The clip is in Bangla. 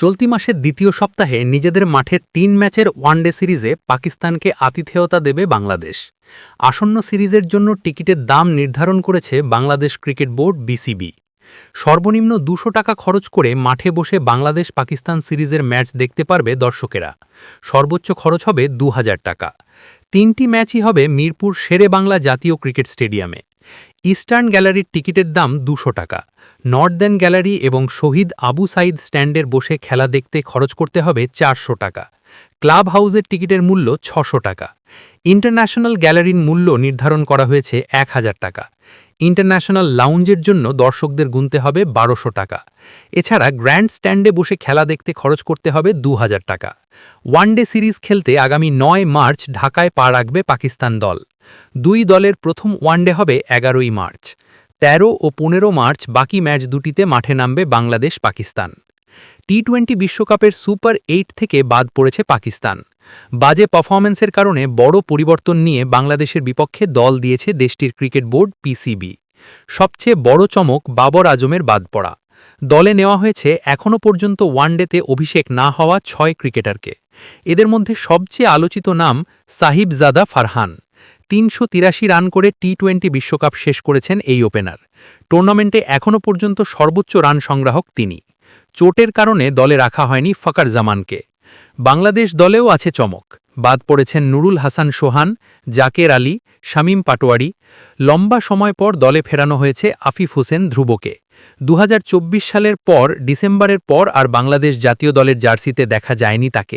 চলতি মাসের দ্বিতীয় সপ্তাহে নিজেদের মাঠে ৩ ম্যাচের ওয়ানডে সিরিজে পাকিস্তানকে আতিথেয়তা দেবে বাংলাদেশ। আসন্ন সিরিজের জন্য টিকিটের দাম নির্ধারণ করেছে বাংলাদেশ ক্রিকেট বোর্ড বিসিবি। সর্বনিম্ন ২০০ টাকা খরচ করে মাঠে বসে বাংলাদেশ পাকিস্তান সিরিজের ম্যাচ দেখতে পারবে দর্শকেরা। সর্বোচ্চ খরচ হবে ২০০০ টাকা। ৩টি ম্যাচই হবে মিরপুর শেরে বাংলা জাতীয় ক্রিকেট স্টেডিয়ামে। ইস্টার্ন গ্যালারির টিকিটের দাম ২০০ টাকা। নর্দার্ন গ্যালারি এবং শহীদ আবু সাইদ স্ট্যান্ডের বসে খেলা দেখতে খরচ করতে হবে ৪০০ টাকা। ক্লাব হাউসের টিকিটের মূল্য ৬০০ টাকা। ইন্টারন্যাশনাল গ্যালারির মূল্য নির্ধারণ করা হয়েছে ১০০০ টাকা। ইন্টারন্যাশনাল লাউঞ্জের জন্য দর্শকদের গুনতে হবে ১২০০ টাকা। এছাড়া গ্র্যান্ড স্ট্যান্ডে বসে খেলা দেখতে খরচ করতে হবে ২০০০ টাকা। ওয়ানডে সিরিজ খেলতে আগামী ৯ মার্চ ঢাকায় পা রাখবে পাকিস্তান দল। দুই দলের প্রথম ওয়ানডে হবে ১১ই মার্চ। ১৩ ও ১৫ মার্চ বাকি ম্যাচ দুটিতে মাঠে নামবে বাংলাদেশ পাকিস্তান। টি-২০ বিশ্বকাপের সুপার ৮ থেকে বাদ পড়েছে পাকিস্তান। বাজে পারফরম্যান্সের কারণে বড় পরিবর্তন নিয়ে বাংলাদেশের বিপক্ষে দল দিয়েছে দেশটির ক্রিকেট বোর্ড পিসিবি। সবচেয়ে বড় চমক বাবর আজমের বাদ পড়া। দলে নেওয়া হয়েছে এখনও পর্যন্ত ওয়ানডেতে অভিষেক না হওয়া ৬ ক্রিকেটারকে। এদের মধ্যে সবচেয়ে আলোচিত নাম সাহিবজাদা ফারহান। ৩৮৩ রান করে টি-২০ বিশ্বকাপ শেষ করেছেন এই ওপেনার। টুর্নামেন্টে এখনও পর্যন্ত সর্বোচ্চ রান সংগ্রাহক তিনি। চোটের কারণে দলে রাখা হয়নি ফকর জামানকে। বাংলাদেশ দলেও আছে চমক। বাদ পড়েছেন নুরুল হাসান সোহান, জাকের আলী, শামীম পাটোয়ারি। লম্বা সময় পর দলে ফেরানো হয়েছে আফিফ হোসেন ধ্রুবকে। ২০২৪ সালের পর ডিসেম্বরের পর আর বাংলাদেশ জাতীয় দলের জার্সিতে দেখা যায়নি তাকে।